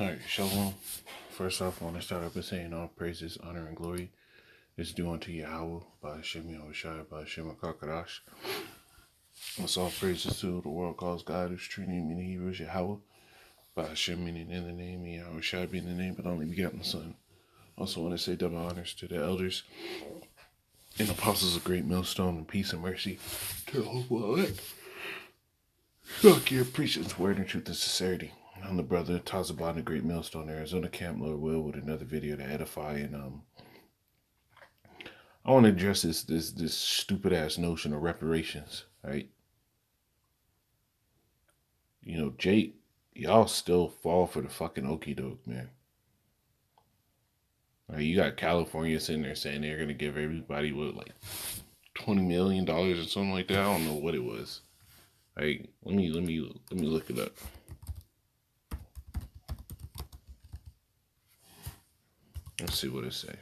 Alright, Shalom. First off, I want to start up by saying all praises, honor, and glory is due unto Yahweh by Hashem Yahushai, by Hashem HaKakadash. That's all praises to the world calls God, whose true name in Hebrew is Yahweh, by Hashem meaning in the name, and Yahushai being the name, but only begotten Son. Also want to say double honors to the elders and apostles of Great Millstone, and peace and mercy to the whole world. Fuck your preaching's word and truth and sincerity. I'm the brother Tazabah, the Great Millstone, Arizona Camp, Lord Will, with another video to edify. And I want to address this stupid ass notion of reparations, right? You know, Jake, y'all still fall for the fucking okie doke, man. Right, you got California sitting there saying they're gonna give everybody what, like $20 million or something like that. I don't know what it was. Right, let me look it up. Let's see what it say.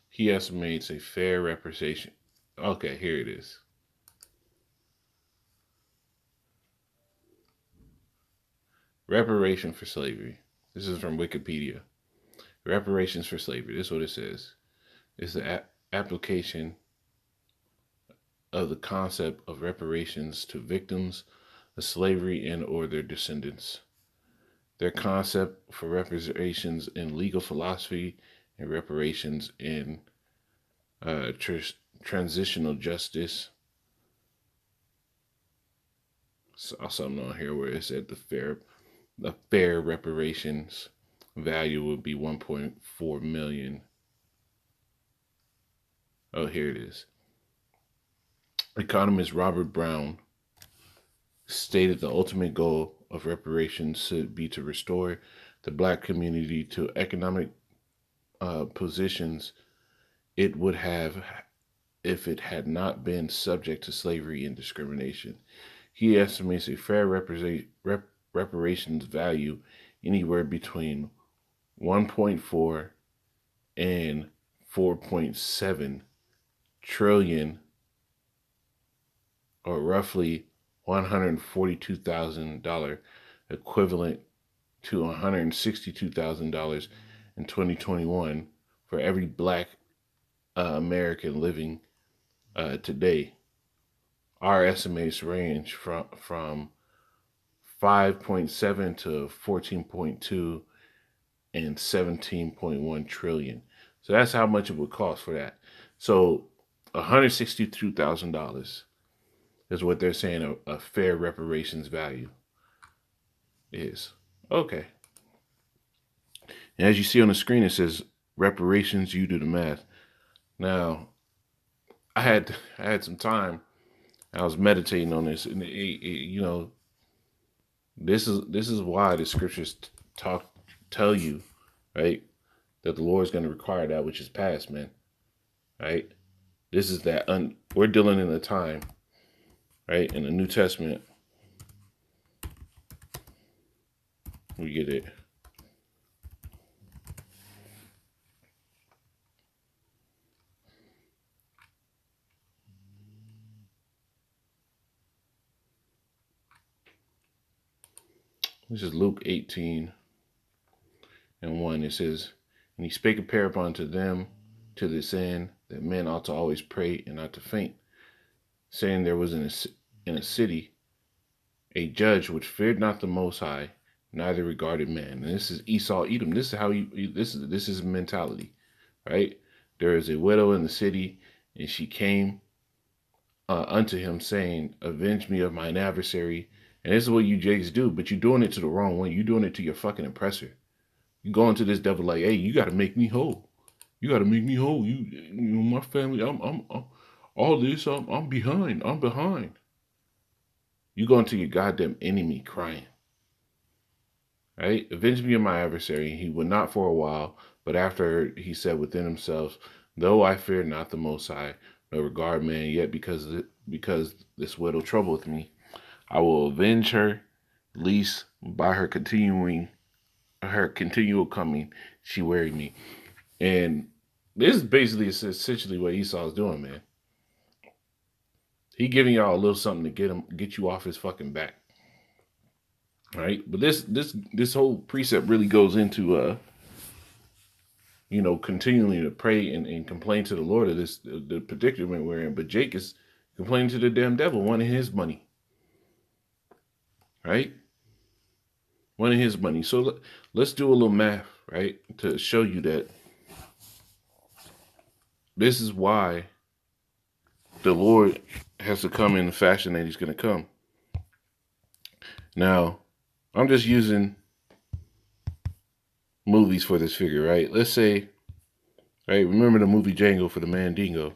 He estimates a fair representation. Okay, here it is. Reparation for slavery. This is from Wikipedia. Reparations for slavery. This is what it says. It's the application of the concept of reparations to victims of slavery and or their descendants. Their concept for reparations in legal philosophy and reparations in transitional justice. Saw something on here where it said the fair reparations value would be 1.4 million. Oh, here it is. Economist Robert Brown stated the ultimate goal of reparations should be to restore the black community to economic positions it would have if it had not been subject to slavery and discrimination. He estimates a fair reparations value anywhere between 1.4 and 4.7 trillion, or roughly $142,000, equivalent to $162,000 in 2021 for every black American living today. Our estimates range from 5.7 to 14.2 and 17.1 trillion. So that's how much it would cost for that. So $162,000 is what they're saying a fair reparations value is. Okay. And as you see on the screen, it says reparations, you do the math. Now, I had some time. I was meditating on this, and you know, this is why the scriptures tell you, right, that the Lord is going to require that which is past, man. Right? This is that we're dealing in a time, right, in the New Testament. We get it. This is Luke 18 and 1. It says, "And he spake a parable unto them to this end, that men ought to always pray and not to faint, saying there was in a city a judge which feared not the Most High, neither regarded man." And this is Esau, Edom. This is how this is mentality, right? There is a widow in the city, and she came unto him, saying, "Avenge me of mine adversary." And this is what you Jakes do, but you're doing it to the wrong one. You're doing it to your fucking oppressor. You going to this devil like, "Hey, you got to make me whole. You got to make me whole. You know, my family. I'm all this. I'm behind. I'm behind." You going to your goddamn enemy crying, right? "Avenge me of my adversary." He would not for a while, but after he said within himself, "Though I fear not the Most High, nor regard man, yet because this widow troubleth me, I will avenge her, least by her continuing her continual coming, she wearied me. And this is basically essentially what Esau's doing, man. He giving y'all a little something to get you off his fucking back. All right. But this whole precept really goes into continuing to pray and complain to the Lord of the predicament we're in. But Jake is complaining to the damn devil, wanting his money. Right? Wanting his money. So let's do a little math, right? To show you that this is why the Lord has to come in the fashion that he's going to come. Now, I'm just using movies for this figure, right? Let's say, right, remember the movie Django for the Mandingo?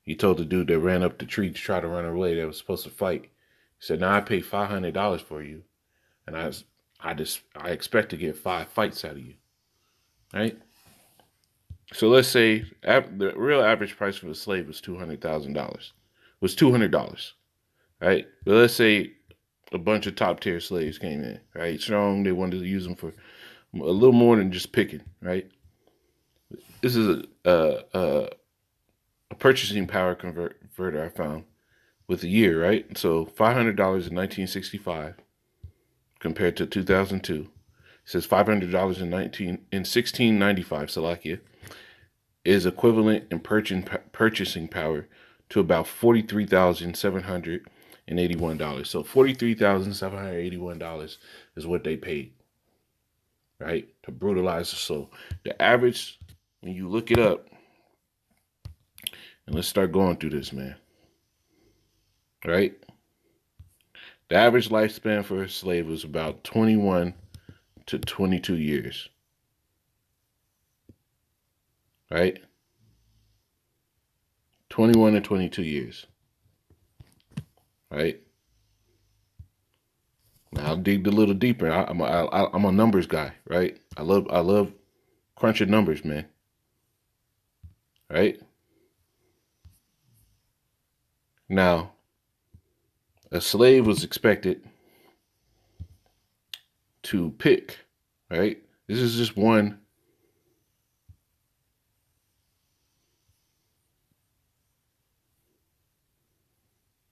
He told the dude that ran up the tree to try to run away that was supposed to fight. He said, "Now I pay $500 for you, and I expect to get 5 fights out of you." Right? So let's say the real average price for a slave was $200,000. Was $200, right? But let's say a bunch of top tier slaves came in, right? Strong. They wanted to use them for a little more than just picking, right? This is a purchasing power converter I found with a year, right? So $500 in 1965 compared to 2002. It says $500 in 1695, Slovakia, is equivalent in purchasing power to about $43,781. So $43,781 is what they paid, right, to brutalize the soul. The average, when you look it up, and let's start going through this, man. Right? The average lifespan for a slave was about 21 to 22 years. Right? 21 to 22 years. Right? Now I'll dig a little deeper. I'm a numbers guy, right? I love crunching numbers, man. Right? Now, a slave was expected to pick, right? This is just one.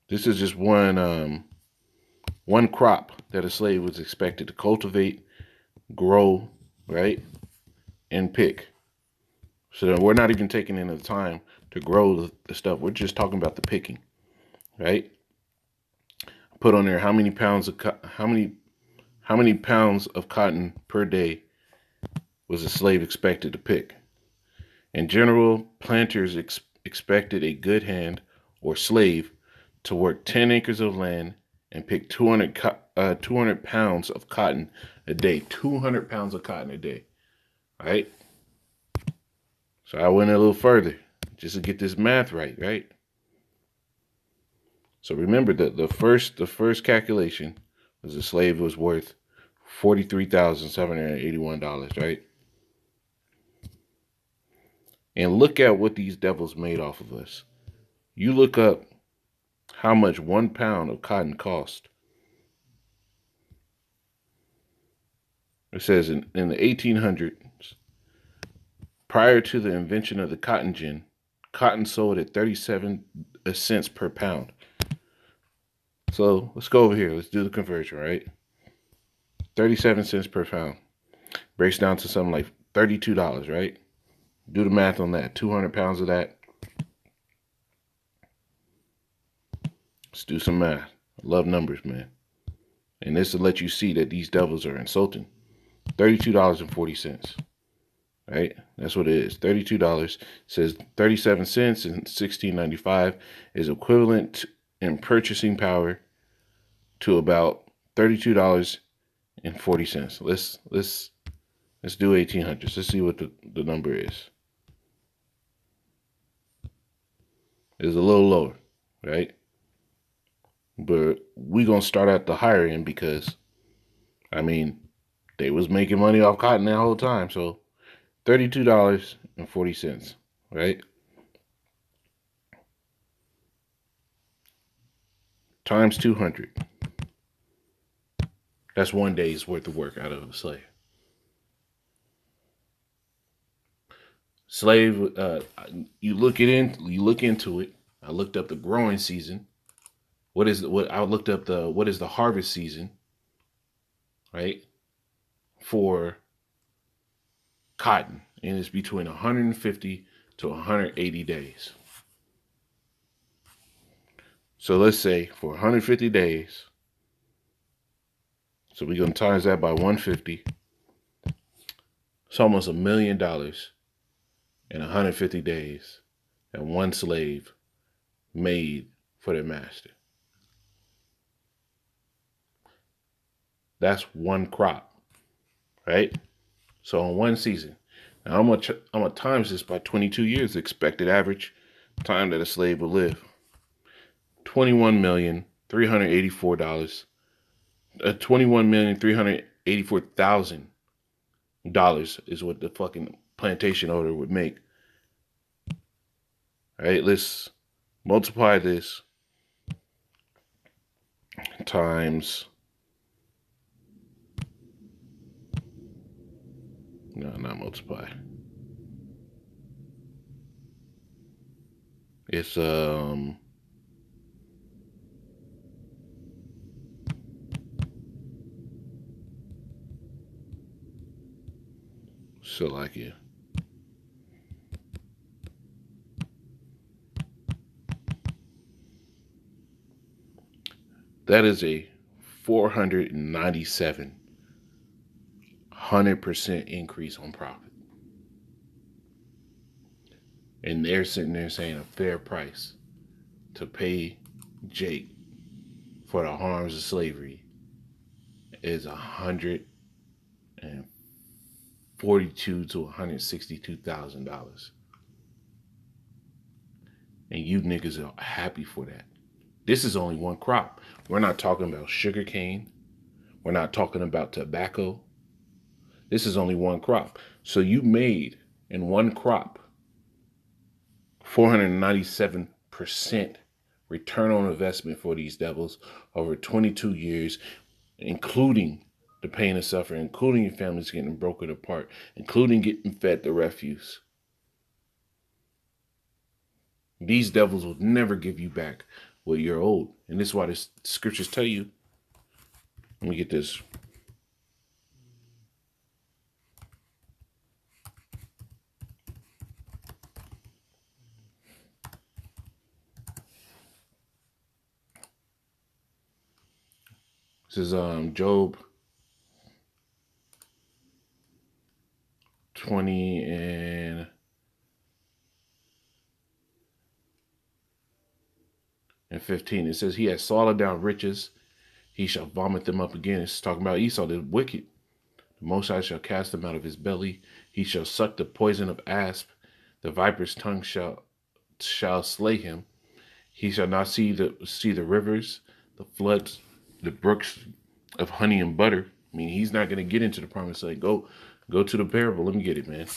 This is just one crop that a slave was expected to cultivate, grow, right, and pick. So we're not even taking in the time to grow the stuff. We're just talking about the picking, right? Put on there how many pounds of cotton per day was a slave expected to pick. In general, planters expected a good hand or slave to work 10 acres of land and pick 200 pounds of cotton a day. 200 pounds of cotton a day. All right? So I went a little further just to get this math right, right? So remember that the first calculation was a slave was worth $43,781, right? And look at what these devils made off of us. You look up how much 1 pound of cotton cost. It says in the 1800s, prior to the invention of the cotton gin, cotton sold at 37 cents per pound. So let's go over here. Let's do the conversion, right? 37 cents per pound. Breaks down to something like $32, right? Do the math on that. 200 pounds of that. Let's do some math. I love numbers, man. And this will let you see that these devils are insulting. $32.40. Right? That's what it is. $32. Says 37 cents in 1695 is equivalent in purchasing power to about $32.40. Let's do 1800s. Let's see what the number is. It's a little lower, right? But we're gonna start at the higher end because I mean they was making money off cotton that whole time. So $32.40, right? Times 200. That's 1 day's worth of work out of a slave. Slave, you look into it. I looked up the growing season. I looked up what is the harvest season, right? For cotton, and it's between 150 to 180 days. So let's say for 150 days, so we're going to times that by 150. It's almost $1 million in 150 days that one slave made for their master. That's one crop, right? So in one season. Now I'm gonna times this by 22 years, the expected average time that a slave will live. $21,384. $21,384,000 is what the fucking plantation owner would make. All right, let's multiply this times. No, not multiply. It's so like it. That is a 497 100% increase on profit. And they're sitting there saying a fair price to pay Jake for the harms of slavery is $142,000 to $162,000. And you niggas are happy for that. This is only one crop. We're not talking about sugar cane. We're not talking about tobacco. This is only one crop. So you made in one crop 497% return on investment for these devils over 22 years, including the pain and suffering, including your families getting broken apart, including getting fed the refuse. These devils will never give you back what you're owed. And this is why the scriptures tell you. Let me get this. This is Job 20 and 15. It says, he has swallowed down riches. He shall vomit them up again. It's talking about Esau, the wicked. The Most High shall cast them out of his belly. He shall suck the poison of asp. The viper's tongue shall slay him. He shall not see the rivers, the floods, the brooks of honey and butter. I mean, he's not going to get into the promised land. Go to the parable. Let me get it, man.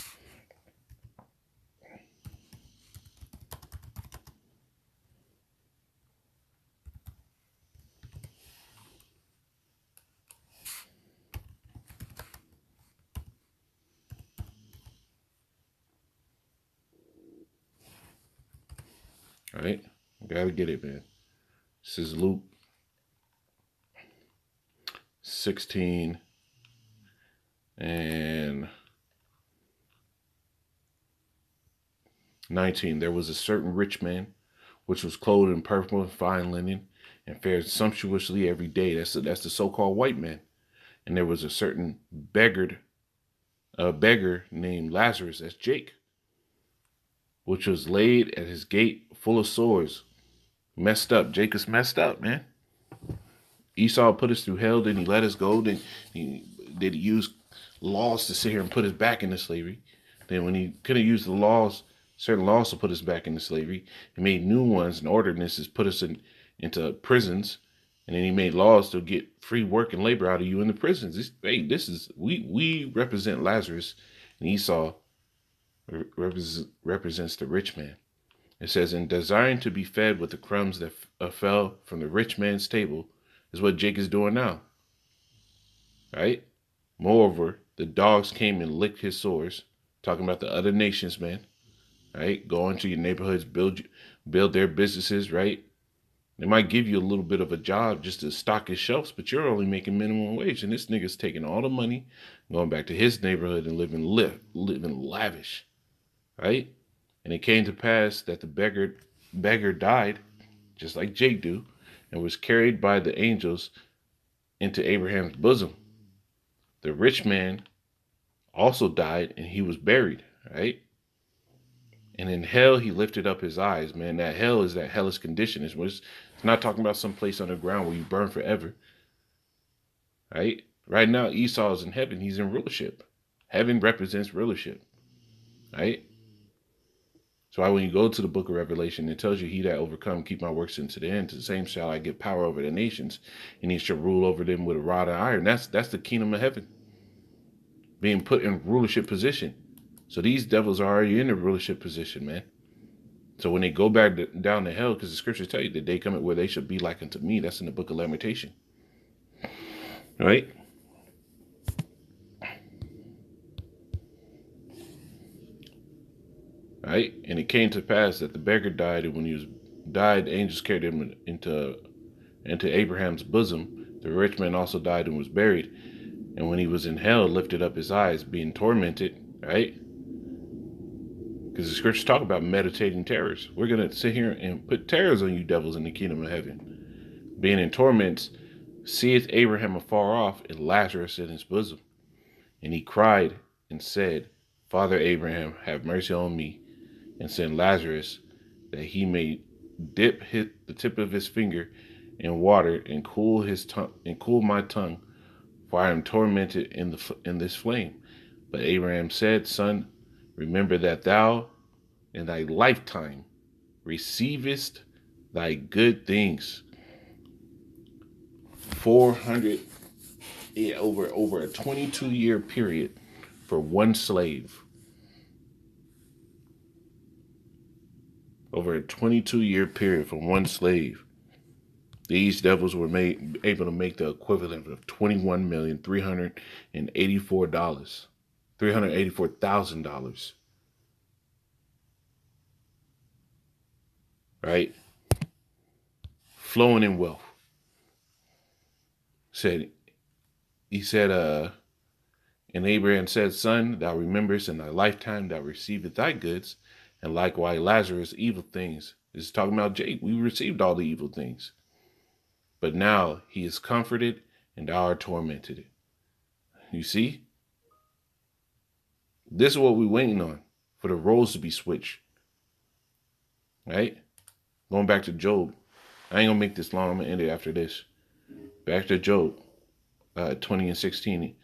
All right, gotta get it, man. This is Luke 16 and 19. There was a certain rich man which was clothed in purple and fine linen and fared sumptuously every day. That's the so-called white man. And there was a certain beggar named Lazarus, that's Jake, which was laid at his gate full of sores. Messed up. Jake is messed up, man. Esau put us through hell, then he let us go, then he use laws to sit here and put us back into slavery. Then when he couldn't use the laws, certain laws to put us back into slavery, he made new ones and ordinances, put us into prisons, and then he made laws to get free work and labor out of you in the prisons. We represent Lazarus, and Esau represents the rich man. It says, in desiring to be fed with the crumbs that fell from the rich man's table, is what Jake is doing now. Right? Moreover, the dogs came and licked his sores. talking about the other nations, man. Right? Go into your neighborhoods, build their businesses, right? They might give you a little bit of a job just to stock his shelves, but you're only making minimum wage, and this nigga's taking all the money, going back to his neighborhood and living lavish, right? And it came to pass that the beggar died, just like Jake do, and was carried by the angels into Abraham's bosom. The rich man also died, and he was buried, right? And in hell, he lifted up his eyes, man. That hell is that hellish condition. It's not talking about some place underground where you burn forever, right? Right now, Esau is in heaven. He's in rulership. Heaven represents rulership, right? So when you go to the book of Revelation, it tells you, he that overcome, keep my works into the end. To the same shall I give power over the nations, and he shall rule over them with a rod of iron. That's the kingdom of heaven, being put in rulership position. So these devils are already in the rulership position, man. So when they go back down to hell, because the scriptures tell you that they come at where they should be like unto me. That's in the book of Lamentation. Right? Right? And it came to pass that the beggar died, and when he was died, the angels carried him into Abraham's bosom. The rich man also died and was buried. And when he was in hell, lifted up his eyes, being tormented, right? Because the scriptures talk about meditating terrors. We're going to sit here and put terrors on you devils in the kingdom of heaven. Being in torments, seeth Abraham afar off, and Lazarus in his bosom. And he cried and said, Father Abraham, have mercy on me, and send Lazarus, that he may dip the tip of his finger in water and cool my tongue, for I am tormented in this flame. But Abraham said, Son, remember that thou in thy lifetime receivest thy good things. 400 over a 22-year period for one slave. Over a 22-year period for one slave. These devils were able to make the equivalent of $21,384,000. Right? Flowing in wealth. He said, and Abraham said, Son, thou rememberest in thy lifetime thou receivest thy goods, and likewise Lazarus evil things. This is talking about Jake. We received all the evil things. But now he is comforted, and thou art tormented. You see? This is what we're waiting on, for the roles to be switched. Right? Going back to Job. I ain't going to make this long. I'm going to end it after this. Back to Job 20 and 16.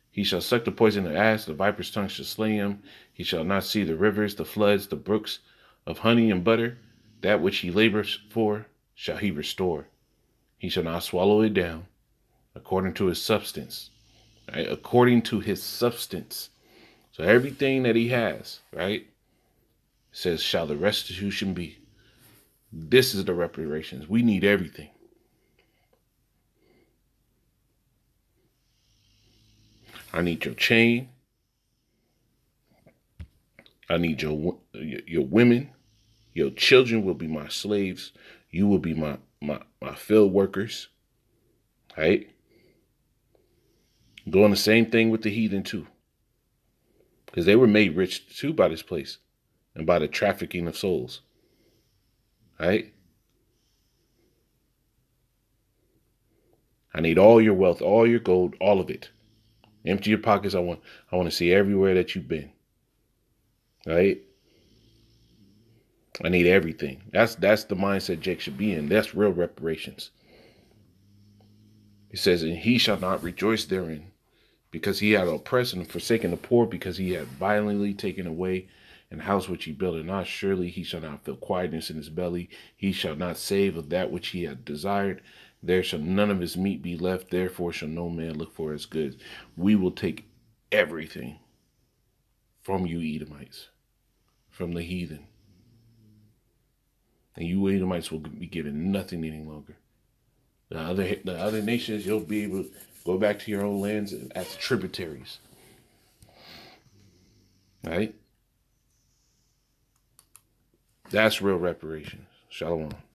He shall suck the poison of the ass, the viper's tongue shall slay him. He shall not see the rivers, the floods, the brooks of honey and butter. That which he labors for shall he restore. He shall not swallow it down, according to his substance. Right? According to his substance. So everything that he has, right, says, shall the restitution be. This is the reparations. We need everything. I need your chain. I need your women. Your children will be my slaves. You will be my field workers. Right? Doing the same thing with the heathen too. Because they were made rich too by this place and by the trafficking of souls. Right? I need all your wealth, all your gold, all of it. Empty your pockets. I want to see everywhere that you've been. Right? I need everything. That's the mindset Jake should be in. That's real reparations. He says, and he shall not rejoice therein, because he had oppressed and forsaken the poor, because he had violently taken away an house which he built not. Surely he shall not feel quietness in his belly. He shall not save of that which he had desired. There shall none of his meat be left. Therefore shall no man look for his goods. We will take everything from you Edomites, from the heathen. And you Edomites will be given nothing any longer. The other nations, you'll be able to go back to your own lands as tributaries. Right? That's real reparations. Shalom.